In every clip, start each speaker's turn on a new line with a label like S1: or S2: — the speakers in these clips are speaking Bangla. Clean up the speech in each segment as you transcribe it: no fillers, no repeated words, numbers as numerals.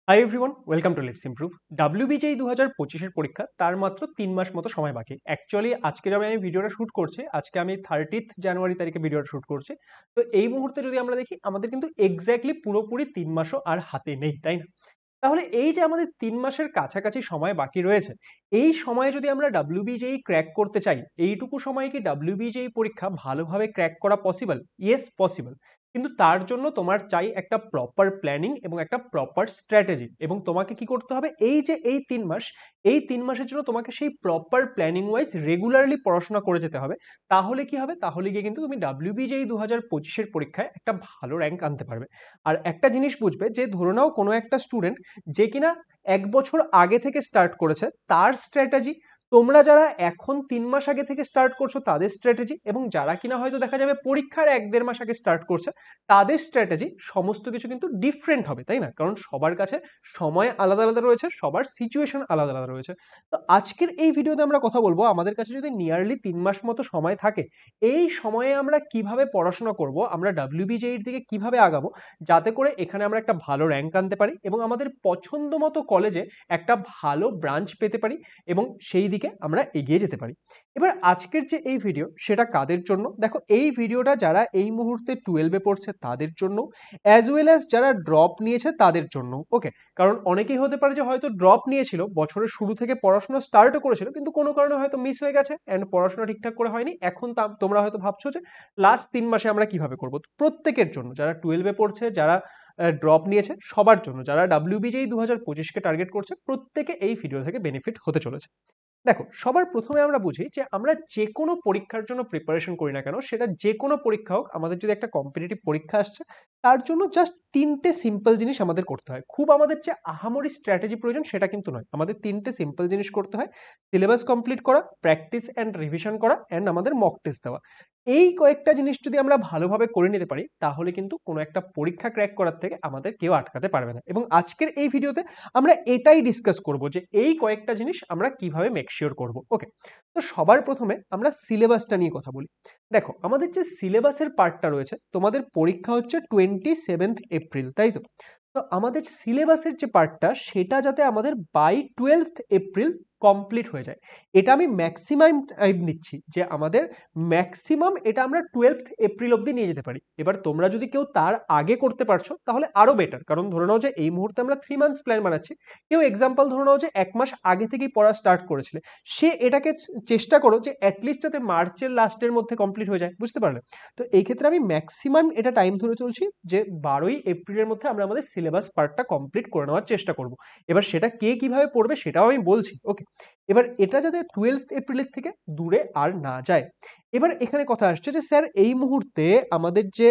S1: Hi everyone, welcome to let's improve. WBJEE 2025 এর পরীক্ষা তার মাত্র 3 মাস মতো সময় বাকি। অ্যাকচুয়ালি আজকে যবে আমি ভিডিওটা শুট করছি, আজকে আমি 30th জানুয়ারি তারিখে ভিডিওটা শুট করছি। তো এই মুহূর্তে যদি আমরা দেখি, আমাদের কিন্তু এক্স্যাক্টলি পুরোপুরি 3 মাসও আর হাতে নেই, তাই না? তাহলে এই যে আমাদের 3 মাসের কাছাকাছি সময় বাকি রয়েছে, এই সময়ে যদি আমরা WBJEE ক্র্যাক করতে চাই, এইটুকু সময়ে কি WBJEE পরীক্ষা ভালোভাবে ক্র্যাক করা পসিবল? Yes, possible. কিন্তু তার জন্য তোমার চাই একটা প্রপার প্ল্যানিং এবং একটা প্রপার স্ট্র্যাটেজি। এবং তোমাকে কি করতে হবে, এই যে এই 3 মাস, এই 3 মাসের জন্য তোমাকে সেই প্রপার প্ল্যানিং ওয়াইজ রেগুলারলি পড়াশোনা করে যেতে হবে। তাহলে কি হবে, তাহলে গিয়ে কিন্তু তুমি WBJEE 2025-এর পরীক্ষায় একটা ভালো র্যাঙ্ক আনতে পারবে। আর একটা জিনিস বুঝবে, যে ধরে নাও কোনো একটা স্টুডেন্ট যে কিনা 1 বছর আগে থেকে স্টার্ট করেছে, তার স্ট্র্যাটেজি, তোমরা যারা এখন 3 মাস আগে থেকে স্টার্ট করছো তাদের স্ট্র্যাটেজি, এবং যারা কিনা হয়তো দেখা যাবে পরীক্ষার 1-1.5 মাস আগে স্টার্ট করছে তাদের স্ট্র্যাটেজি, সমস্ত কিছু কিন্তু ডিফারেন্ট হবে, তাই না? কারণ সবার কাছে সময় আলাদা আলাদা রয়েছে, সবার সিচুয়েশন আলাদা আলাদা রয়েছে। তো আজকের এই ভিডিওতে আমরা কথা বলবো, আমাদের কাছে যদি নিয়ারলি 3 মাস মতো সময় থাকে, এই সময়ে আমরা কিভাবে পড়াশোনা করব, আমরা WBJEE-র দিকে কিভাবে আগাবো, যাতে করে এখানে আমরা একটা ভালো র্যাঙ্ক আনতে পারি এবং আমাদের পছন্দ মতো কলেজে একটা ভালো ব্রাঞ্চ পেতে পারি এবং সেই দিকে আমরা এগিয়ে যেতে পারি। এবার আজকের যে এই ভিডিও, সেটা কাদের জন্য? দেখো, এই ভিডিওটা যারা এই মুহূর্তে 12-এ পড়ছে তাদের জন্য, অ্যাজ ওয়েল অ্যাজ যারা ড্রপ নিয়েছে তাদের জন্য। ওকে, কারণ অনেকেই হতে পারে যে হয়তো ড্রপ নিয়েছিল, বছরের শুরু থেকে পড়াশোনা স্টার্টও করেছিল, কিন্তু কোনো কারণে হয়তো মিস হয়ে গেছে অ্যান্ড পড়াশোনা ঠিকঠাক করে হয়নি। এখন তোমরা হয়তো ভাবছো যে লাস্ট 3 মাসে আমরা কিভাবে করবো। প্রত্যেকের জন্য, যারা 12-এ পড়ছে, যারা ড্রপ নিয়েছে, সবার জন্য, যারা WBJEE 2025-কে টার্গেট করছে, প্রত্যেকে এই ভিডিও থেকে বেনিফিট হতে চলেছে। দেখো, সবার প্রথমে আমরা বুঝি যে আমরা যে কোনো পরীক্ষার জন্য প্রিপারেশন করি না কেন, সেটা যে কোনো পরীক্ষা হোক, আমাদের যদি একটা কম্পিটিটিভ পরীক্ষা আসছে, তার জন্য জাস্ট 3টে সিম্পল জিনিস আমাদের করতে হয়। খুব আমাদের যে আহামরি স্ট্র্যাটেজি প্রয়োজন সেটা কিন্তু নয়, আমাদের 3টে সিম্পল জিনিস করতে হয়: সিলেবাস কমপ্লিট করা, প্র্যাকটিস অ্যান্ড রিভিশন করা, অ্যান্ড আমাদের মক টেস্ট দেওয়া। এই কয়েকটা জিনিস যদি আমরা ভালোভাবে করে নিতে পারি, তাহলে কিন্তু কোনো একটা পরীক্ষা ক্র্যাক করার থেকে আমাদের কেউ আটকাতে পারবে না। এবং আজকের এই ভিডিওতে আমরা এটাই ডিসকাস করব যে এই কয়েকটা জিনিস আমরা কিভাবে মেক শিওর করব। ওকে, তো সবার প্রথমে আমরা সিলেবাসটা নিয়ে কথা বলি। দেখো, আমাদের যে সিলেবাসের পার্টটা রয়েছে, তোমাদের পরীক্ষা হচ্ছে 27 এপ্রিল, তাই তো? তো আমাদের সিলেবাসের যে পার্টটা, সেটা যাতে আমাদের বাই 12 এপ্রিল কমপ্লিট হয়ে যায়, এটা আমি ম্যাক্সিমাম টাইম নিচ্ছি যে আমাদের ম্যাক্সিমাম এটা আমরা 12 এপ্রিল অবধি নিয়ে যেতে পারি। এবার তোমরা যদি কেউ তার আগে করতে পারছো তাহলে আরো বেটার, কারণ ধরে নাও যে এই মুহূর্তে আমরা 3 মান্থস প্ল্যান বানাচ্ছি, কেউ এক্সাম্পল ধরে নাও যে 1 মাস আগে থেকেই পড়া স্টার্ট করেছিলে, সে এটাকে চেষ্টা করো যে অ্যাটলিস্ট যাতে মার্চের লাস্টের মধ্যে কমপ্লিট হয়ে যায়, বুঝতে পারলে? তো এই ক্ষেত্রে আমি ম্যাক্সিমাম এটা টাইম ধরে চলছি যে 12ই এপ্রিলের মধ্যে আমরা আমাদের সিলেবাস পার্টটা কমপ্লিট করে নেওয়ার চেষ্টা করব। এবার সেটা কে কিভাবে পড়বে সেটাও আমি বলছি। ওকে, এবার এটা যাতে 12 এপ্রিলের থেকে দূরে আর না যায়। এবার এখানে কথা আসছে যে স্যার, এই মুহূর্তে আমাদের যে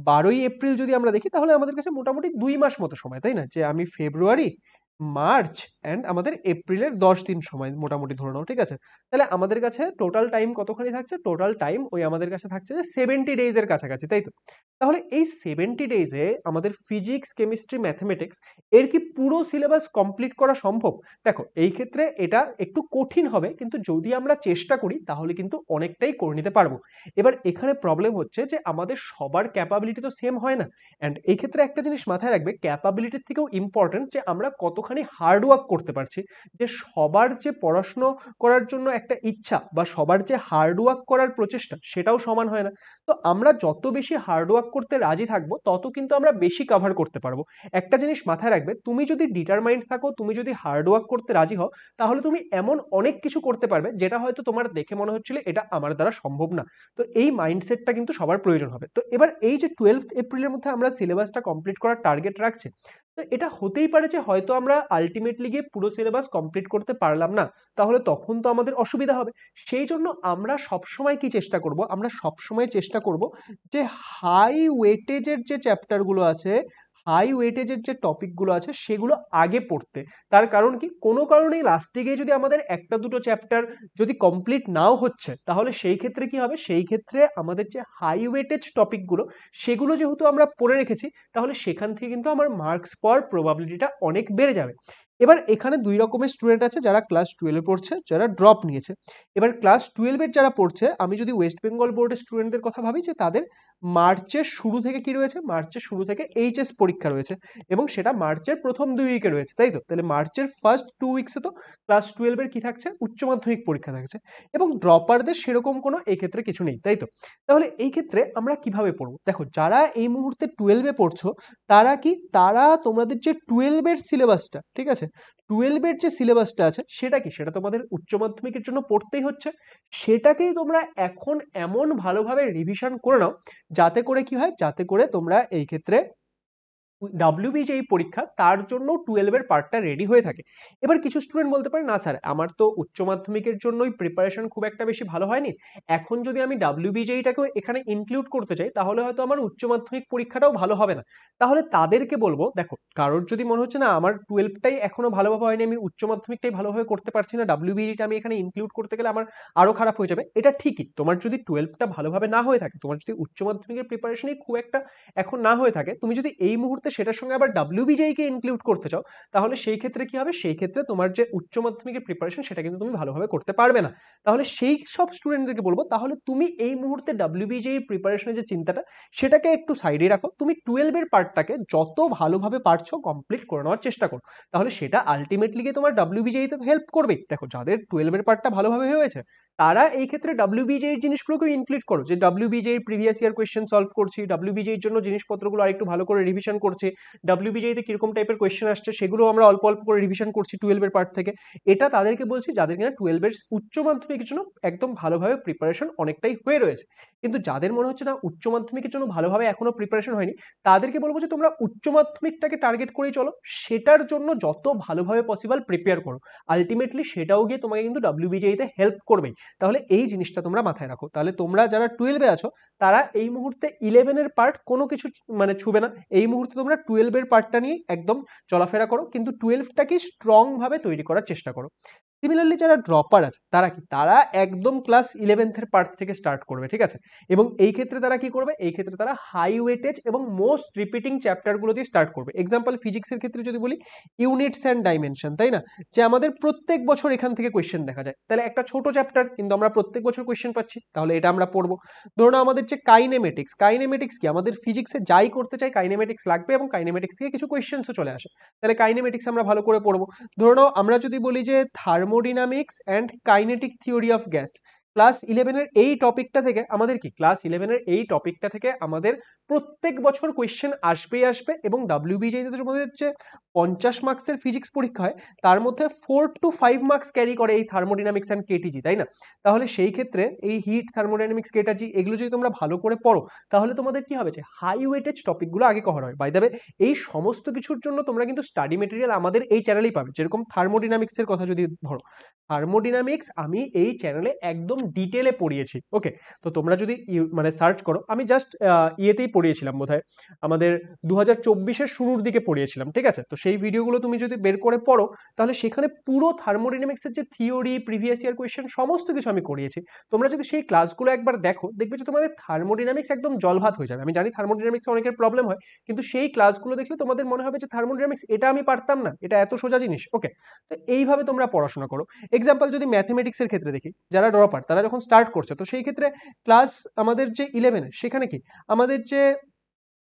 S1: 12ই এপ্রিল যদি আমরা দেখি, তাহলে আমাদের কাছে মোটামুটি 2 মাস মতো সময়, তাই না? যে আমি ফেব্রুয়ারি, মার্চ অ্যান্ড আমাদের এপ্রিলের 10 দিন সময় মোটামুটি ধরে নাও, ঠিক আছে? তাহলে আমাদের কাছে টোটাল টাইম কতখানি থাকছে? টোটাল টাইম ওই আমাদের কাছে থাকছে যে 70 ডেজের কাছাকাছি, তাই তো? তাহলে এই 70 ডেজে আমাদের ফিজিক্স, কেমিস্ট্রি, ম্যাথমেটিক্স এর কি পুরো সিলেবাস কমপ্লিট করা সম্ভব? দেখো, এই ক্ষেত্রে এটা একটু কঠিন হবে, কিন্তু যদি আমরা চেষ্টা করি তাহলে কিন্তু অনেকটাই করে নিতে পারবো। এবার এখানে প্রবলেম হচ্ছে যে আমাদের সবার ক্যাপাবিলিটি তো সেম হয় না। অ্যান্ড এই ক্ষেত্রে একটা জিনিস মাথায় রাখবে, ক্যাপাবিলিটির থেকেও ইম্পর্টেন্ট যে আমরা কতখানি হার্ড ওয়ার্ক করতে পারছি। যে সবার যে পড়াশুনো করার জন্য একটা ইচ্ছা বা সবার যে হার্ড ওয়ার্ক করার প্রচেষ্টা, সেটাও সমান হয় না। তো আমরা যত বেশি হার্ড ওয়ার্ক করতে রাজি থাকবো, তত কিন্তু আমরা বেশি কভার করতে পারবো। একটা জিনিস মাথায় রাখবে, তুমি যদি ডিটারমাইন্ড থাকো, তুমি যদি হার্ড ওয়ার্ক করতে রাজি হও, তাহলে তুমি এমন অনেক কিছু করতে পারবে যেটা হয়তো তোমার দেখে মনে হচ্ছিল এটা আমার দ্বারা সম্ভব না। তো এই মাইন্ডসেটটা কিন্তু সবার প্রয়োজন হবে। তো এবার এই যে 12 এপ্রিলের মধ্যে আমরা সিলেবাসটা কমপ্লিট করার টার্গেট রাখছি, তো এটা হতেই পারে যে হয়তো আমরা আলটিমেটলি গিয়ে পুরো সিলেবাস কমপ্লিট করতে পারলাম না, তাহলে তখন তো আমাদের অসুবিধা হবে। সেই জন্য আমরা সবসময় কি চেষ্টা করব, আমরা সবসময় চেষ্টা করব যে হাই ওয়েটেজের যে চ্যাপ্টারগুলো আছে, হাই ওয়েটেজের যে টপিকগুলো আছে, সেগুলো আগে পড়তে। তার কারণ কি, কোনো কারণেই লাস্টে গিয়ে যদি আমাদের একটা দুটো চ্যাপ্টার যদি কমপ্লিট নাও হচ্ছে, তাহলে সেই ক্ষেত্রে কি হবে, সেই ক্ষেত্রে আমাদের যে হাই ওয়েটেজ টপিকগুলো, সেগুলো যেহেতু আমরা পড়ে রেখেছি, তাহলে সেখান থেকে কিন্তু আমার মার্কস পাওয়ার প্রবাবিলিটিটা অনেক বেড়ে যাবে। এবার এখানে দুই রকমের স্টুডেন্ট আছে, যারা ক্লাস 12 পড়ছে, যারা ড্রপ নিয়েছে। এবার ক্লাস 12 এর যারা পড়ছে, আমি যদি ওয়েস্ট বেঙ্গল বোর্ডের স্টুডেন্টদের কথা ভাবি, যে তাদের মার্চের শুরু থেকে কি রয়েছে, মার্চের শুরু থেকে এইচএস পরীক্ষা রয়েছে, এবং সেটা মার্চের প্রথম 2 উইকে রয়েছে, তাই তো? তাহলে মার্চের ফার্স্ট 2 উইকসে তো ক্লাস 12 এর কি থাকছে, উচ্চ মাধ্যমিক পরীক্ষা থাকছে, এবং ড্রপারদের সেরকম কোনো এই ক্ষেত্রে কিছু নেই, তাই তো? তাহলে এই ক্ষেত্রে আমরা কিভাবে পড়বো? দেখো, যারা এই মুহূর্তে 12 এ পড়ছো, তারা কি, তারা তোমাদের যে 12 এর সিলেবাসটা, ঠিক আছে, 12 এর যে সিলেবাসটা আছে সেটা কি, সেটা তোমাদের উচ্চ মাধ্যমিকের জন্য পড়তেই হচ্ছে। সেটাকেই তোমরা এখন এমন ভালোভাবে রিভিশন করে নাও, যাতে করে কি হয়, যাতে করে তোমরা এই ক্ষেত্রে ডাব্লিউবি যে এই পরীক্ষা, তার জন্য 12 এর পার্টটা রেডি হয়ে থাকে। এবার কিছু স্টুডেন্ট বলতে পারে, না স্যার, আমার তো উচ্চ মাধ্যমিকের জন্যই প্রিপারেশন খুব একটা বেশি ভালো হয়নি, এখন যদি আমি ডাব্লিউবিজেইটাকেও এখানে ইনক্লুড করতে চাই, তাহলে হয়তো আমার উচ্চ মাধ্যমিক পরীক্ষাটাও ভালো হবে না। তাহলে তাদেরকে বলবো, দেখো, কারোর যদি মনে হচ্ছে না আমার 12টাই এখনো ভালোভাবে হয়নি, আমি উচ্চ মাধ্যমিকটাই ভালোভাবে করতে পারছি না, ডাব্লিউবিজেইটা আমি এখানে ইনক্লুড করতে গেলে আমার আরো খারাপ হয়ে যাবে, এটা ঠিকই। তোমার যদি 12টা ভালোভাবে না হয়ে থাকে, তোমার যদি উচ্চ মাধ্যমিকের প্রিপারেশনই খুব একটা এখন না হয়ে থাকে, তুমি যদি এই মুহূর্তে সেটার সঙ্গে আবার ডাব্লিউবিজেই কে ইনক্লুড করতে চাও, তাহলে সেই ক্ষেত্রে কি হবে, সেই ক্ষেত্রে তোমার যে উচ্চ মাধ্যমিকের প্রিপারেশন, সেটা কিন্তু তুমি ভালোভাবে করতে পারবে না। তাহলে সেই সব স্টুডেন্টদেরকে বলবো, তাহলে তুমি এই মুহূর্তে ডাব্লিউবিজেই প্রিপারেশনের যে চিন্তাটা, সেটাকে একটু সাইডে রাখো, তুমি 12 এর পার্টটাকে যত ভালোভাবে পারছো কমপ্লিট করে নেওয়ার চেষ্টা করো, তাহলে সেটা আলটিমেটলি গিয়ে তোমার ডাব্লিউবিজেইতে হেল্প করবে। দেখো, যাদের 12 এর পার্টটা ভালোভাবে হয়েছে, তারা এই ক্ষেত্রে ডাব্লিউবিজেই এর জিনিসগুলোকে ইনক্লুড করো, যে ডাব্লিউবিজেই এর প্রিভিয়াস ইয়ার কোয়েশ্চেন সলভ করছি, ডাব্লিউবিজেই এর জন্য জিনিসপত্রগুলো আরেকটু ভালো করে রিভিশন করছি, ডাব্লিউবিজেই তে কিরকম টাইপের কোয়েশ্চেন আসছে সেগুলো আমরা অল্প অল্প করে রিভিশন করছি 12 এর পার্ট থেকে। এটা তাদেরকে বলছি যাদের কিনা 12 এর উচ্চ মাধ্যমিকের জন্য একদম ভালোভাবে প্রিপারেশন অনেকটাই হয়ে রয়েছে। কিন্তু যাদের মনে হচ্ছে না উচ্চ মাধ্যমিকের জন্য ভালোভাবে এখনো প্রিপারেশন হয়নি, তাদেরকে বলবো যে তোমরা উচ্চ মাধ্যমিকটাকে টার্গেট করেই চলো, সেটার জন্য যত ভালোভাবে পসিবল প্রিপেয়ার করো, আলটিমেটলি সেটাও গিয়ে তোমাকে কিন্তু ডাব্লিউবিজেই তে হেল্প করবেই। তাহলে এই জিনিসটা তোমরা মাথায় রাখো। তাহলে তোমরা যারা 12 এ আছো, তারা এই মুহূর্তে 11 এর পার্ট কোনো কিছু মানে ছুবে না, এই মুহূর্তে তোমরা 12 এর পার্টটা নিয়ে একদম চলাফেরা করো, কিন্তু 12টাকে স্ট্রং ভাবে তৈরি করার চেষ্টা করো। সিমিলারলি যারা ড্রপার আছে, তারা কি, তারা একদম ক্লাস 11th এর পার্ট থেকে স্টার্ট করবে, ঠিক আছে, এবং এই ক্ষেত্রে তারা কি করবে, এই ক্ষেত্রে তারা হাই ওয়েটেজ এবং মোস্ট রিপিটিং চ্যাপ্টারগুলো দিয়ে স্টার্ট করবে। এক্সাম্পল ফিজিক্সের ক্ষেত্রে যদি বলি, ইউনিটস অ্যান্ড ডাইমেনশন, তাই না, যে আমাদের প্রত্যেক বছর এখান থেকে কোয়েশ্চেন দেখা যায়, তাহলে একটা ছোট চ্যাপ্টার কিন্তু আমরা প্রত্যেক বছর কোয়েশ্চেন পাচ্ছি, তাহলে এটা আমরা পড়বো। ধরুন আমাদের যে কাইনেমেটিক্স, কাইনেমেটিক্স কি, আমাদের ফিজিক্সে যাই করতে চাই কাইনেমেটিক্স লাগবে, এবং কাইনেমেটিক্স থেকে কিছু কোয়েশ্চেন্সও চলে আসে, তাহলে কাইনেমেটিক্স আমরা ভালো করে পড়বো। ধরে নাও আমরা যদি বলি যে thermodynamics and kinetic theory of gas, class 11 এর এই টপিকটা থেকে আমাদের কি, ক্লাস 11 এর এই টপিকটা থেকে আমাদের প্রত্যেক বছর কোয়েশ্চেন আসবেই আসবে, এবং ডাব্লিউবিজেইতে তোমাদের যে 50 মার্কসের ফিজিক্স পরীক্ষা হয়, তার মধ্যে 4 to 5 মার্কস ক্যারি করে এই থার্মোডিনামিক্স অ্যান্ড কেটিজি, তাই না? তাহলে সেই ক্ষেত্রে এই হিট, থার্মোডাইনামিক্স, কেটিজি, এগুলো যদি তোমরা ভালো করে পড়ো, তাহলে তোমাদের কি হবে, যে হাই ওয়েটেজ টপিকগুলো আগে কভার হয়। বাই দ্য ওয়ে, এই সমস্ত কিছুর জন্য তোমরা কিন্তু স্টাডি মেটেরিয়াল আমাদের এই চ্যানেলেই পাবে। যেরকম থার্মোডিনামিক্সের কথা যদি ধরো, থার্মোডিনামিক্স আমি এই চ্যানেলে একদম ডিটেলে পড়িয়েছি, ওকে? তো তোমরা যদি মানে সার্চ করো, আমি জাস্ট ইয়েতেই পড়িয়েছিলাম বোধহয়, আমাদের 2024-এর শুরুর দিকে পড়িয়েছিলাম, ঠিক আছে? তো সেই ভিডিওগুলো তুমি যদি বের করে পড়ো, তাহলে সেখানে পুরো থার্মোডিনামিক্সের যে থিওরি, প্রিভিয়াস ইয়ার কোয়েশ্চেন, সমস্ত কিছু আমি করিয়েছি। তোমরা যদি সেই ক্লাসগুলো একবার দেখো, দেখবে যে তোমাদের থার্মোডিনামিক্স একদম জলভাত হয়ে যাবে। আমি জানি থার্মোডিনামিক্সে অনেকের প্রবলেম হয়, কিন্তু সেই ক্লাসগুলো দেখলে তোমাদের মনে হবে যে থার্মোডিনামিক্স এটা আমি পারতাম না, এটা এত সোজা জিনিস, ওকে? তো এইভাবে তোমরা পড়াশোনা করো। এক্সাম্পল যদি ম্যাথমেটিক্সের ক্ষেত্রে দেখি, যারা ড্রপার তারা যখন স্টার্ট করছে, তো সেই ক্ষেত্রে ক্লাস আমাদের যে 11 সেখানে কি, আমাদের যে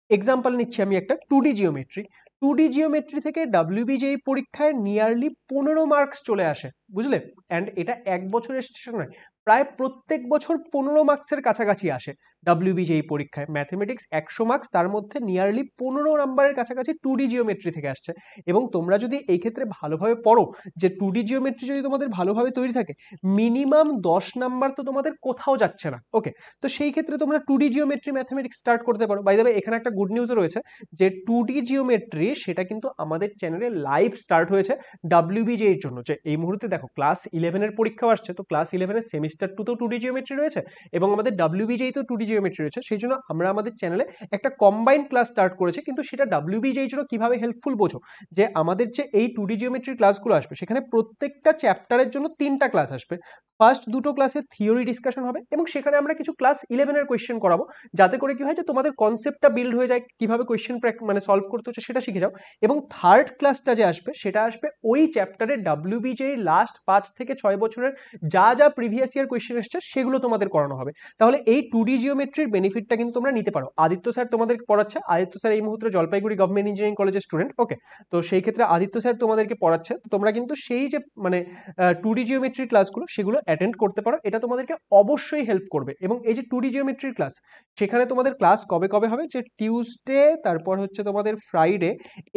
S1: এক্সাম্পল নিচ্ছি আমি একটা 2D জিওমেট্রি, 2D জিওমেট্রি থেকে ডাব্লিউবিজেই পরীক্ষায় নিয়ারলি 15 মার্কস চলে আসে, বুঝলে? অ্যান্ড এটা এক বছরের সেশন নয়, প্রায় প্রত্যেক বছর 15 মার্কসের কাছাকাছি আসে ডাব্লিউবিজেই পরীক্ষায়। ম্যাথমেটিক্স 100 মার্কস, তার মধ্যে নিয়ারলি 15 নাম্বারের কাছাকাছি 2D জিওমেট্রি থেকে আসছে। এবং তোমরা যদি এই ক্ষেত্রে ভালোভাবে পড়ো, যে 2D জিওমেট্রি যদি তোমাদের ভালোভাবে তৈরি থাকে, মিনিমাম 10 নাম্বার তো তোমাদের কোথাও যাচ্ছে না, ওকে? তো সেই ক্ষেত্রে তোমরা 2D জিওমেট্রি ম্যাথমেটিক্স স্টার্ট করতে পারো। বাই দ্য ওয়ে, এখানে একটা গুড নিউজও রয়েছে, যে 2D জিওমেট্রি সেটা কিন্তু আমাদের চ্যানেলে লাইভ স্টার্ট হয়েছে ডাব্লিউবিজে এর জন্য। যে এই মুহূর্তে দেখো, ক্লাস 11 এর পরীক্ষাও আসছে, তো ক্লাস 11 এর সেমিস্টার সেমিস্টার 2তেও 2D জিওমেট্রি রয়েছে এবং আমাদের WBJতেও 2D জিওমেট্রি রয়েছে। সেই জন্য আমরা আমাদের চ্যানেলে একটা কম্বাইন্ড ক্লাস স্টার্ট করেছি, কিন্তু সেটা WBJের জন্য কিভাবে হেল্পফুল বোঝো, যে আমাদের যে এই 2D জিওমেট্রির ক্লাসগুলো আসবে সেখানে প্রত্যেকটা চ্যাপ্টারের জন্য 3টা ক্লাস আসবে। ফার্স্ট দুটো ক্লাসে থিওরি ডিসকাশন হবে এবং সেখানে আমরা কিছু ক্লাস 11 এর কোয়েশ্চেন করাবো, যাতে করে কি হয় যে তোমাদের কনসেপ্টটা বিল্ড হয়ে যায়, কিভাবে কোয়েশ্চেন মানে সলভ করতে হচ্ছে সেটা শিখে যাও। এবং থার্ড ক্লাসটা যে আসবে সেটা আসবে ওই চ্যাপ্টারের WBJের লাস্ট 5 থেকে 6 বছরের যা যা প্রিভিয়াস ইয়ার কোয়েশ্চেন এসছে সেগুলো তোমাদের করানো হবে। তাহলে এই 2D জিওমেট্রির বেনিফিটটা কিন্তু তোমরা নিতে পারো। আদিত্য স্যার তোমাদের পড়াচ্ছে, আদিত্য স্যার এই মুহূর্তে জলপাইগুড়ি গভর্নমেন্ট ইঞ্জিনিয়ারিং কলেজের স্টুডেন্ট। ওকে, তো সেই ক্ষেত্রে আদিত্য স্যার তোমাদেরকে পড়াচ্ছে, তো তোমরা কিন্তু সেই যে মানে 2D জিওমেট্রির ক্লাসগুলো সেগুলো অ্যাটেন্ড করতে পারো, এটা তোমাদেরকে অবশ্যই হেল্প করবে। এবং এই যে 2D জিওমেট্রির ক্লাস, সেখানে তোমাদের ক্লাস কবে কবে হবে, যে টিউসডে তারপর হচ্ছে তোমাদের ফ্রাইডে,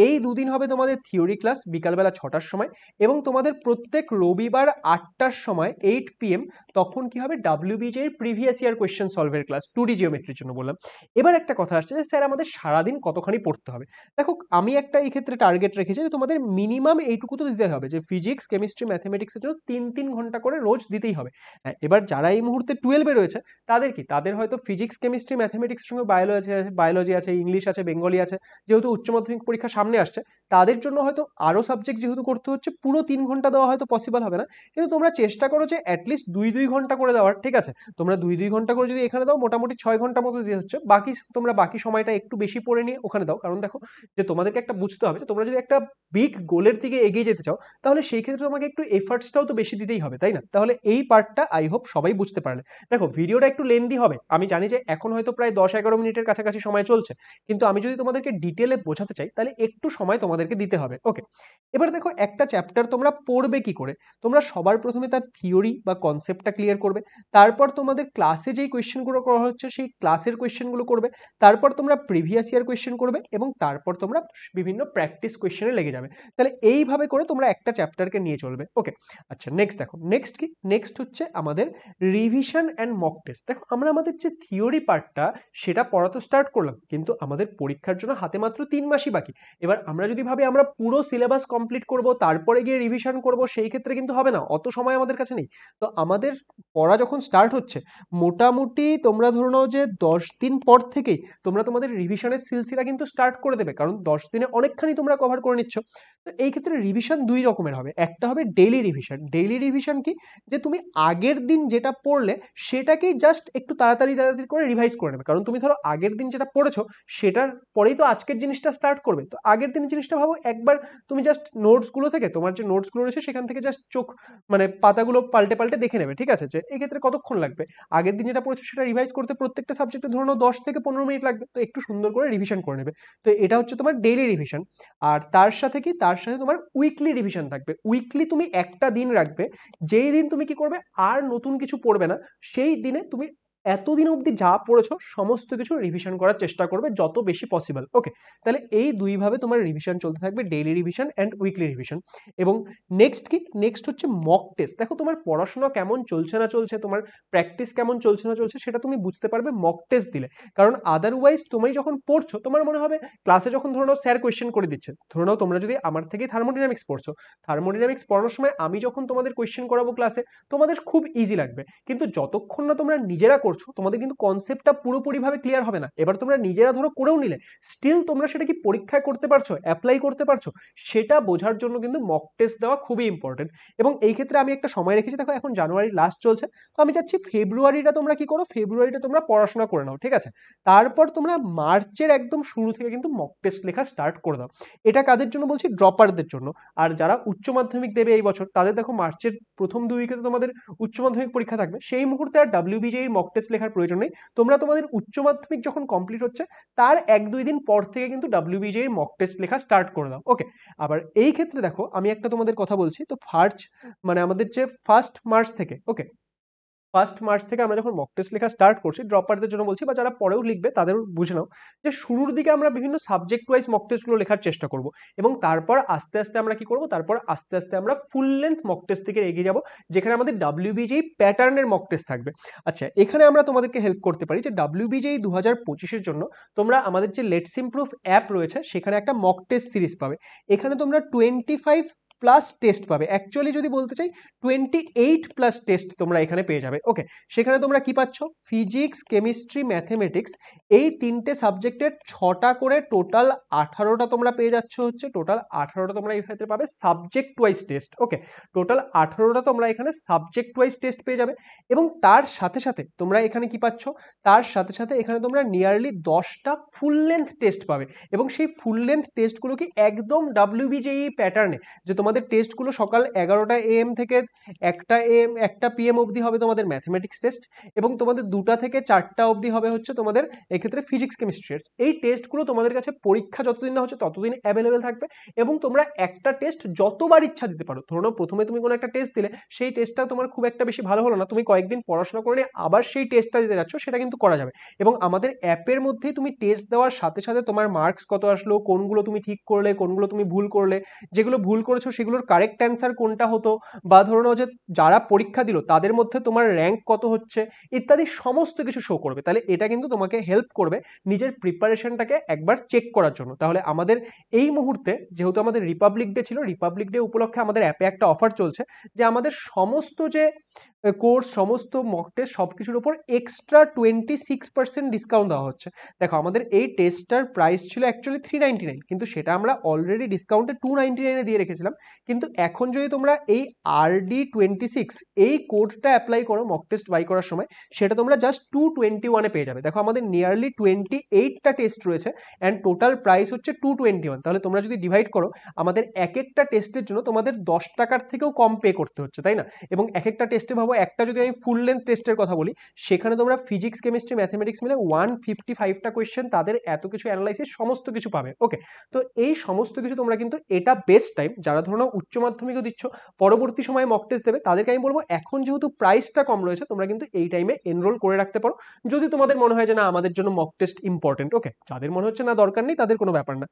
S1: এই দুদিন হবে তোমাদের থিওরি ক্লাস বিকালবেলা 6টার সময়, এবং তোমাদের প্রত্যেক রবিবার 8টার সময় 8 PM তখন কি হবে, WBJের প্রিভিয়াস ইয়ার কোয়েশ্চেন সলভের ক্লাস 2D জিওমেট্রির জন্য বললাম। এবার একটা কথা আসছে যে স্যার আমাদের সারাদিন কতখানি পড়তে হবে। দেখো আমি একটা এই ক্ষেত্রে টার্গেট রেখেছি যে তোমাদের মিনিমাম এইটুকু তো দিতে হবে, যে ফিজিক্স কেমিস্ট্রি ম্যাথমেটিক্সের জন্য 3 ঘন্টা করে রোজ দিতেই হবে। হ্যাঁ, এবার যারা এই মুহূর্তে 12-এ রয়েছে তাদের কি, তাদের হয়তো ফিজিক্স কেমিস্ট্রি ম্যাথমেটিক্সের সঙ্গে বায়োলজি আছে, ইংলিশ আছে, বেঙ্গলি আছে, যেহেতু উচ্চ মাধ্যমিক পরীক্ষা সামনে আসছে তাদের জন্য হয়তো আরো সাবজেক্ট যেহেতু করতে হচ্ছে, পুরো 3 ঘন্টা দেওয়া হয়তো পসিবল হবে না, কিন্তু তোমরা চেষ্টা করো যে অ্যাটলিস্ট 2 ঘন্টা করে দেওয়ার। ঠিক আছে, তোমরা 2 ঘন্টা করে যদি এখানে দাও, মোটামুটি 6 ঘন্টা মতো দিতে হচ্ছে, বাকি তোমরা বাকি সময়টা একটু বেশি পড়ে নিয়ে ওখানে দাও। কারণ দেখো যে তোমাদেরকে একটা বুঝতে হবে যে তোমরা যদি একটা বিগ গোলের দিকে এগিয়ে যেতে চাও, তাহলে সেই ক্ষেত্রে তোমাকে একটু এফার্টসটাও তো বেশি দিতেই হবে, তাই না? তাহলে এই পার্টটা আই হোপ সবাই বুঝতে পারলে। দেখো ভিডিওটা একটু লেন্দি হবে, আমি জানি যে এখন হয়তো প্রায় 10-11 মিনিটের কাছাকাছি সময় চলছে, কিন্তু আমি যদি তোমাদেরকে ডিটেলে বোঝাতে চাই তাহলে একটু সময় তোমাদেরকে দিতে হবে। ওকে, এবার দেখো একটা চ্যাপ্টার তোমরা পড়বে কি করে। তোমরা সবার প্রথমে তার থিওরি বা কনসেপ্টটা ক্লিয়ার করবে, তারপর তোমাদের ক্লাসে যেই কোয়েশ্চেনগুলো করা হচ্ছে সেই ক্লাসের কোয়েশ্চেনগুলো করবে, তারপর তোমরা প্রিভিয়াস ইয়ার কোয়েশ্চেন করবে, এবং তারপর তোমরা বিভিন্ন প্র্যাকটিস কোয়েশ্চেনে লেগে যাবে। তাহলে এইভাবে করে তোমরা একটা চ্যাপ্টারকে নিয়ে চলবে। ওকে, আচ্ছা নেক্সট দেখো, নেক্সট কি, নেক্সট হচ্ছে আমাদের রিভিশন অ্যান্ড মক টেস্ট। দেখো আমরা আমাদের যে থিওরি পার্টটা সেটা পড়া তো স্টার্ট করলাম, কিন্তু আমাদের পরীক্ষার জন্য হাতে মাত্র 3 মাসই বাকি। এবার আমরা যদি ভাবি আমরা পুরো সিলেবাস কমপ্লিট করব তারপরে গিয়ে রিভিশন করব, সেই ক্ষেত্রে কিন্তু হবে না, অত সময় আমাদের কাছে নেই। তো আমাদের পড়া যখন স্টার্ট হচ্ছে, মোটামুটি তোমরা ধরে নাও যে 10 দিন পর থেকেই তোমরা তোমাদের রিভিশনের সিলসিলা কিন্তু স্টার্ট করে দেবে, কারণ 10 দিনে অনেকখানি তোমরা কভার করে নিচ্ছ। তো এই ক্ষেত্রে রিভিশন 2 রকমের হবে, একটা হবে ডেইলি রিভিশন। ডেইলি রিভিশন কি, যে তুমি আগের দিন যেটা পড়লে সেটাকেই জাস্ট একটু তাড়াতাড়ি তাড়াতাড়ি করে রিভাইজ করে নেবে। কারণ তুমি ধরো আগের দিন যেটা পড়েছো সেটার পরেই তো আজকের জিনিসটা স্টার্ট করবে, তো আগের দিনের জিনিসটা ভাবো একবার তুমি জাস্ট নোটসগুলো থেকে, তোমার যে নোটসগুলো রয়েছে সেখান থেকে জাস্ট চোখ মানে পাতাগুলো পাল্টে পাল্টে দেখে নেবে। ঠিক আছে, যে এই ক্ষেত্রে কতক্ষণ লাগবে, আগের দিন যেটা পড়েছো সেটা রিভাইজ করতে প্রত্যেকটা সাবজেক্টে ধরে নাও 10 থেকে 15 মিনিট লাগবে, তো একটু সুন্দর করে রিভিশন করে নেবে। তো এটা হচ্ছে তোমার ডেইলি রিভিশন। আর তার সাথে কি, তার সাথে তোমার উইকলি রিভিশন থাকবে। উইকলি তুমি একটা দিন রাখবে, যেই দিন তুমি কি করবে, আর নতুন কিছু পড়বে না, সেই দিনে তুমি এতদিন অবধি যা পড়েছো সমস্ত কিছু রিভিশন করার চেষ্টা করবে যত বেশি পসিবল। ওকে, তাহলে এই দুইভাবে তোমার রিভিশন চলতে থাকবে, daily revision and weekly revision. এবং নেক্সট কি, নেক্সট হচ্ছে মক টেস্ট। দেখো তোমার পড়াশোনা কেমন চলছে না চলছে, তোমার প্র্যাকটিস কেমন চলছে না চলছে, সেটা তুমি বুঝতে পারবে মক টেস্ট দিলে। কারণ আদারওয়াইজ তুমি যখন পড়ছো তোমার মনে হবে ক্লাসে যখন ধরো নাও স্যার কোয়েশ্চেন করে দিচ্ছে, ধরো নাও তোমরা যদি আমার থেকেই থার্মোডাইনামিক্স পড়ছো, থার্মোডাইনামিক্স পড়ানোর সময় আমি যখন তোমাদের কোয়েশ্চেন করাবো ক্লাসে, তোমাদের খুব ইজি লাগবে, কিন্তু যতক্ষণ না তোমরা নিজেরা করছো তোমাদের কিন্তু কনসেপ্টটা পুরোপুরিভাবে ক্লিয়ার হবে না। এবার তোমরা নিজেরা ধরো করেও নিলে, স্টিল তোমরা সেটা কি পরীক্ষায় করতে পারছো, অ্যাপ্লাই করতে পারছো, সেটা বোঝার জন্য কিন্তু মক টেস্ট দেওয়া খুবই ইম্পর্টেন্ট। এবং এই ক্ষেত্রে আমি একটা সময় রেখেছি, দেখো এখন জানুয়ারি লাস্ট চলছে, তো আমি চাচ্ছি ফেব্রুয়ারিটা তোমরা কি করো, ফেব্রুয়ারিটা তোমরা পড়াশোনা করে নাও। ঠিক আছে, তারপর তোমরা মার্চের একদম শুরু থেকে কিন্তু মক টেস্ট লেখা স্টার্ট করে দাও। এটা কাদের জন্য বলছি, ড্রপারদের জন্য। আর যারা উচ্চ মাধ্যমিক দেবে এই বছর, তাদের দেখো মার্চের প্রথম 2 উইকে তোমাদের উচ্চ মাধ্যমিক পরীক্ষা থাকবে, সেই মুহূর্তে আর WBJের মক টেস্ট লেখার প্রয়োজন নেই। তোমরা তোমাদের উচ্চ মাধ্যমিক যখন কমপ্লিট হচ্ছে তার 1-2 দিন পর থেকে কিন্তু WBJের মক টেস্ট লেখা স্টার্ট করে দাও। ওকে, আবার এই ক্ষেত্রে দেখো আমি একটা তোমাদের কথা বলছি, তো মানে আমাদের যে 1 মার্চ থেকে, ওকে 1 মার্চ থেকে আমরা যখন মক টেস্ট লেখা স্টার্ট করছি, ড্রপারদের জন্য বলছি বা যারা পরেও লিখবে তাদের বুঝে নাও, যে শুরুর দিকে আমরা বিভিন্ন সাবজেক্ট ওয়াইজ মক টেস্টগুলো লেখার চেষ্টা করব, এবং তারপর আস্তে আস্তে আমরা কি করব, তারপর আস্তে আস্তে আমরা ফুল লেন্থ মক টেস্ট থেকে এগিয়ে যাব, যেখানে আমাদের WBJেই প্যাটার্নের মক টেস্ট থাকবে। আচ্ছা, এখানে আমরা তোমাদেরকে হেল্প করতে পারি যে WBJেই 2025-এর জন্য তোমরা আমাদের যে লেটস ইমপ্রুভ অ্যাপ রয়েছে সেখানে একটা মক টেস্ট সিরিজ পাবে। এখানে তোমরা 25 প্লাস টেস্ট পাবে, অ্যাকচুয়ালি যদি বলতে চাই 28 প্লাস টেস্ট তোমরা এখানে পেয়ে যাবে। ওকে, সেখানে তোমরা কি পাচ্ছ, ফিজিক্স, কেমিস্ট্রি, ম্যাথমেটিক্স এই তিনটে সাবজেক্টের 6টা করে টোটাল 18টা তোমরা পেয়ে যাচ্ছ, হচ্ছে টোটাল 18টা তোমরা এই ক্ষেত্রে পাবে সাবজেক্ট ওয়াইজ টেস্ট। ওকে, টোটাল 18টা তোমরা এখানে সাবজেক্ট ওয়াইজ টেস্ট পেয়ে যাবে। এবং তার সাথে সাথে তোমরা এখানে কি পাচ্ছ, তার সাথে সাথে এখানে তোমরা নিয়ারলি 10টা ফুল লেন্থ টেস্ট পাবে। এবং সেই ফুল লেন্থ টেস্টগুলো কি একদম WBJEE প্যাটার্নে, যে তোমাদের টেস্টগুলো সকাল 11টা AM থেকে 1টা AM 1টা PM অবধি হবে তোমাদের ম্যাথমেটিক্স টেস্ট, এবং তোমাদের 2টা থেকে 4টা অবধি হবে হচ্ছে তোমাদের এক্ষেত্রে ফিজিক্স, কেমিস্ট্রি। এই টেস্টগুলো তোমাদের কাছে পরীক্ষা যতদিন না হচ্ছে ততদিন অ্যাভেলেবেল থাকবে, এবং তোমরা একটা টেস্ট যতবার ইচ্ছা দিতে পারো। ধরো প্রথমে তুমি কোনো একটা টেস্ট দিলে, সেই টেস্টটা তোমার খুব একটা বেশি ভালো হলো না, তুমি কয়েকদিন পড়াশোনা করে নিয়ে আবার সেই টেস্টটা দিতে যাচ্ছ, সেটা কিন্তু করা যাবে। এবং আমাদের অ্যাপের মধ্যেই তুমি টেস্ট দেওয়ার সাথে সাথে তোমার মার্কস কত আসলো, কোনগুলো তুমি ঠিক করলে, কোনগুলো তুমি ভুল করলে, যেগুলো ভুল করেছো সেগুলোর কারেক্ট অ্যান্সার কোনটা হতো, বা ধরো যে যারা পরীক্ষা দিল তাদের মধ্যে তোমার র্যাঙ্ক কত হচ্ছে, ইত্যাদি সমস্ত কিছু শো করবে। তাহলে এটা কিন্তু তোমাকে হেল্প করবে নিজের প্রিপারেশনটাকে একবার চেক করার জন্য। তাহলে আমাদের এই মুহূর্তে যেহেতু আমাদের রিপাবলিক ডে ছিল, রিপাবলিক ডে উপলক্ষে আমাদের অ্যাপে একটা অফার চলছে, যে আমাদের সমস্ত যে কোর্স, সমস্ত মক টেস্ট সবকিছুর উপর এক্সট্রা 26% ডিসকাউন্ট দেওয়া হচ্ছে। দেখো আমাদের এই টেস্টটার প্রাইস ছিল অ্যাকচুয়ালি 399, কিন্তু সেটা আমরা অলরেডি ডিসকাউন্টে 299 দিয়ে রেখেছিলাম। কিন্তু এখন যদি তোমরা এই RD26 এই কোডটা অ্যাপ্লাই করো মক টেস্ট বাই করার সময়, সেটা তোমরা জাস্ট 221 পেয়ে যাবে। দেখো আমাদের নিয়ারলি 28টা টেস্ট রয়েছে অ্যান্ড টোটাল প্রাইস হচ্ছে 221। তাহলে তোমরা যদি ডিভাইড করো, আমাদের এক একটা টেস্টের জন্য তোমাদের 10 টাকার থেকেও কম পে করতে হচ্ছে, তাই না? এবং এক একটা টেস্টে ভাবো, একটা যদি আমি ফুল লেন্থ টেস্টের কথা বলি, সেখানে তোমরা ফিজিক্স, কেমিস্ট্রি, ম্যাথমেটিক্স মিলে 155টা কোয়েশ্চেন, তাদের এত কিছু অ্যানালাইসিস সমস্ত কিছু পাবে। ওকে, তো এই সমস্ত কিছু তোমরা কিন্তু, এটা বেস্ট টাইম যারা ধরো উচ্চ মাধ্যমিকও দিচ্ছ, পরবর্তী সময়ে মক টেস্ট দেবে, তাদেরকে আমি বলবো এখন যেহেতু প্রাইসটা কম রয়েছে, তোমরা কিন্তু এই টাইমে এনরোল করে রাখতে পারো, যদি তোমাদের মনে হয় যে না আমাদের জন্য মক টেস্ট ইম্পর্টেন্ট। ওকে, যাদের মনে হচ্ছে না দরকার নেই, তাদের কোনো ব্যাপার না।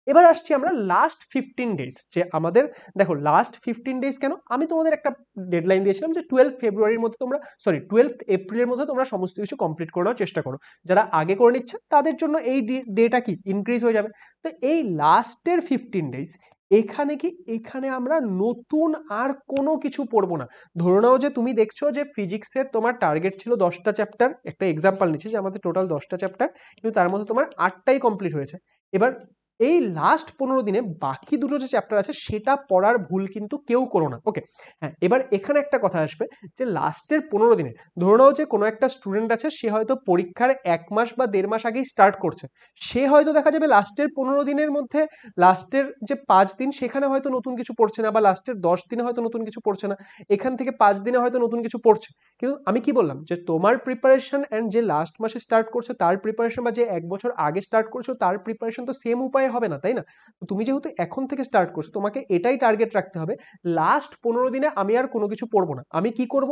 S1: এবার আসছি আমরা লাস্ট 15 ডেজ, যে আমাদের দেখো লাস্ট 15 ডেজ কেন, আমি তোমাদের একটা ডেডলাইন দিয়েছিলাম যে 12 ফেব্রুয়ারির মধ্যে তোমরা, 12 এপ্রিলের মধ্যে তোমরা সমস্ত কিছু কমপ্লিট করে নেওয়ার চেষ্টা করো। যারা আগে করে নিচ্ছে তাদের জন্য এই ডেটা কি ইনক্রিজ হয়ে যাবে। তো এই লাস্টের 15 ডেজ এখানে আমরা নতুন আর কোনো কিছু পড়বো না। ধরে নাও যে তুমি দেখছো যে ফিজিক্সের তোমার টার্গেট ছিল 10টা চ্যাপ্টার, একটা এক্সাম্পল নিচ্ছি যে আমাদের টোটাল 10টা চ্যাপ্টার, কিন্তু তার মধ্যে তোমার 8টাই কমপ্লিট হয়েছে। এবার এই লাস্ট 15 দিনে বাকি দুটো যে চ্যাপ্টার আছে সেটা পড়ার ভুল কিন্তু কেউ করো না। ওকে, হ্যাঁ, এবার এখানে একটা কথা আসবে, যে লাস্টের 15 দিনে ধরে নাও যে কোনো একটা স্টুডেন্ট আছে, সে হয়তো পরীক্ষার 1 মাস বা 1.5 মাস আগেই স্টার্ট করছে, সে হয়তো দেখা যাবে লাস্টের 15 দিনের মধ্যে লাস্টের যে 5 দিন সেখানে হয়তো নতুন কিছু পড়ছে না, বা লাস্টের 10 দিনে হয়তো নতুন কিছু পড়ছে না, এখান থেকে 5 দিনে হয়তো নতুন কিছু পড়ছে। কিন্তু আমি কি বললাম, যে তোমার প্রিপারেশন অ্যান্ড যে লাস্ট মাসে স্টার্ট করছে তার প্রিপারেশন, বা যে 1 বছর আগে স্টার্ট করছো তার প্রিপারেশন তো সেম উপায়ে হবে না, তাই না? তো তুমি যেহেতু এখন থেকে স্টার্ট করছো, তোমাকে এটাই টার্গেট রাখতে হবে, লাস্ট 15 দিনে আমি আর কোনো কিছু পড়বো না। আমি কি করব,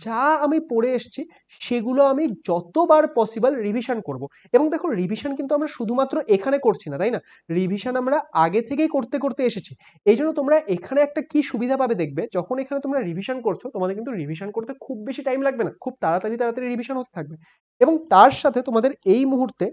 S1: যা আমি পড়ে এসেছি সেগুলো আমি যতবার পসিবল রিভিশন করব। এবং দেখো রিভিশন কিন্তু আমরা শুধুমাত্র এখানে করছি না, তাই না? রিভিশন আমরা আগে থেকেই করতে করতে এসেছি। এই জন্য তোমরা এখানে একটা কি সুবিধা পাবে দেখবে, যখন এখানে তোমরা রিভিশন করছো, তোমাদের কিন্তু রিভিশন করতে খুব বেশি টাইম লাগবে না, খুব তাড়াতাড়ি রিভিশন হতে থাকবে। এবং তার সাথে তোমাদের এই মুহূর্তে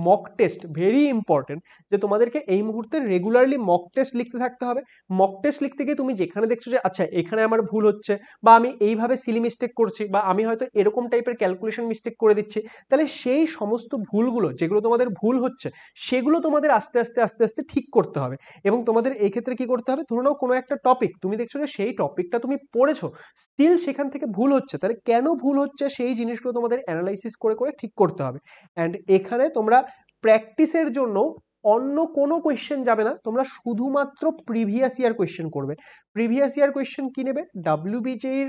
S1: মক টেস্ট ভেরি ইম্পর্টেন্ট, যে তোমাদেরকে এই মুহূর্তে রেগুলারলি মক টেস্ট লিখতে থাকতে হবে। মক টেস্ট লিখতে গিয়ে তুমি যেখানে দেখছো যে আচ্ছা এখানে আমার ভুল হচ্ছে, বা আমি এইভাবে সিলি মিস্টেক করছি, বা আমি হয়তো এরকম টাইপের ক্যালকুলেশন মিস্টেক করে দিচ্ছি, তাহলে সেই সমস্ত ভুলগুলো যেগুলো তোমাদের ভুল হচ্ছে, সেগুলো তোমাদের আস্তে আস্তে আস্তে আস্তে ঠিক করতে হবে। এবং তোমাদের এই ক্ষেত্রে কি করতে হবে, ধরে নাও কোনো একটা টপিক তুমি দেখছো যে সেই টপিকটা তুমি পড়েছো, স্টিল সেখান থেকে ভুল হচ্ছে, তাহলে কেন ভুল হচ্ছে সেই জিনিসগুলো তোমাদের অ্যানালাইসিস করে করে ঠিক করতে হবে। অ্যান্ড এখানে তোমরা প্র্যাকটিসের জন্য অন্য কোনো কোয়েশ্চেন যাবে না, তোমরা শুধুমাত্র প্রিভিয়াস ইয়ার কোয়েশ্চেন করবে। প্রিভিয়াস ইয়ার কোয়েশ্চেন কি নেবে, WBJEE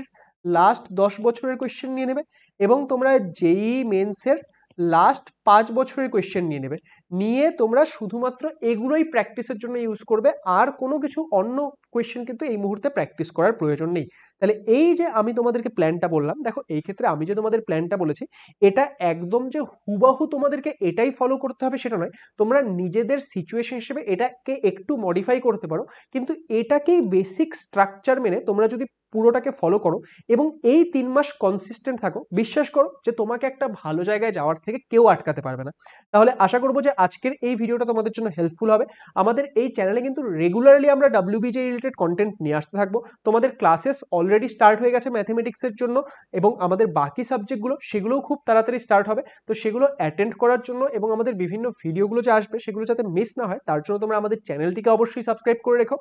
S1: লাস্ট 10 বছরের কোয়েশ্চেন নিয়ে নেবে, এবং তোমরা JEE মেন্সের লাস্ট 5 বছরের কোয়েশ্চেন নিয়ে নেবে, নিয়ে তোমরা শুধুমাত্র এগুলোই প্র্যাকটিসের জন্য ইউজ করবে, আর কোনো কিছু অন্য কোয়েশ্চেন কিন্তু এই মুহূর্তে প্র্যাকটিস করার প্রয়োজন নেই। তাহলে এই যে আমি তোমাদেরকে প্ল্যানটা বললাম, দেখো এই ক্ষেত্রে আমি যে তোমাদের প্ল্যানটা বলেছি, এটা একদম যে হুবাহু তোমাদেরকে এটাই ফলো করতে হবে সেটা নয়, তোমরা নিজেদের সিচুয়েশন হিসেবে এটাকে একটু মডিফাই করতে পারো, কিন্তু এটাকেই বেসিক স্ট্রাকচার মেনে তোমরা যদি পুরোটাকে ফলো করো এবং এই 3 মাস কনসিস্টেন্ট থাকো, বিশ্বাস করো যে তোমাকে একটা ভালো জায়গায় যাওয়ার থেকে কেউ আটকাতে পারবে না। তাহলে আশা করবো যে আজকের এই ভিডিওটা তোমাদের জন্য হেল্পফুল হবে। আমাদের এই চ্যানেলে কিন্তু রেগুলারলি আমরা WBJ রিলেটেড কন্টেন্ট নিয়ে আসতে থাকবো। তোমাদের ক্লাসেস অলরেডি স্টার্ট হয়ে গেছে ম্যাথমেটিক্সের জন্য এবং আমাদের বাকি সাবজেক্টগুলো সেগুলোও খুব তাড়াতাড়ি স্টার্ট হবে। তো সেগুলো অ্যাটেন্ড করার জন্য এবং আমাদের বিভিন্ন ভিডিওগুলো যে আসবে সেগুলো যাতে মিস না হয় তার জন্য তোমরা আমাদের চ্যানেলটিকে অবশ্যই সাবস্ক্রাইব করে রেখো।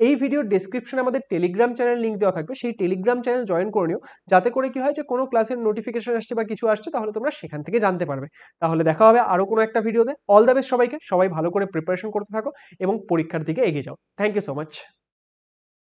S1: এই ভিডিওর ডেসক্রিপশনে আমাদের টেলিগ্রাম চ্যানেল লিঙ্ক দেওয়া থাকবে, সেই টেলিগ্রাম চ্যানেল জয়েন করে নিও, যাতে করে কি হয় যে কোনো ক্লাসের নোটিফিকেশন আসছে বা কিছু আসছে তাহলে তোমরা সেখান থেকে জানতে পারবে। তাহলে দেখা হবে আরো কোনো একটা ভিডিওতে। অল দ্য বেস্ট সবাইকে, সবাই ভালো করে প্রিপারেশন করতে থাকো এবং পরীক্ষার দিকে এগিয়ে যাও। Thank you so much.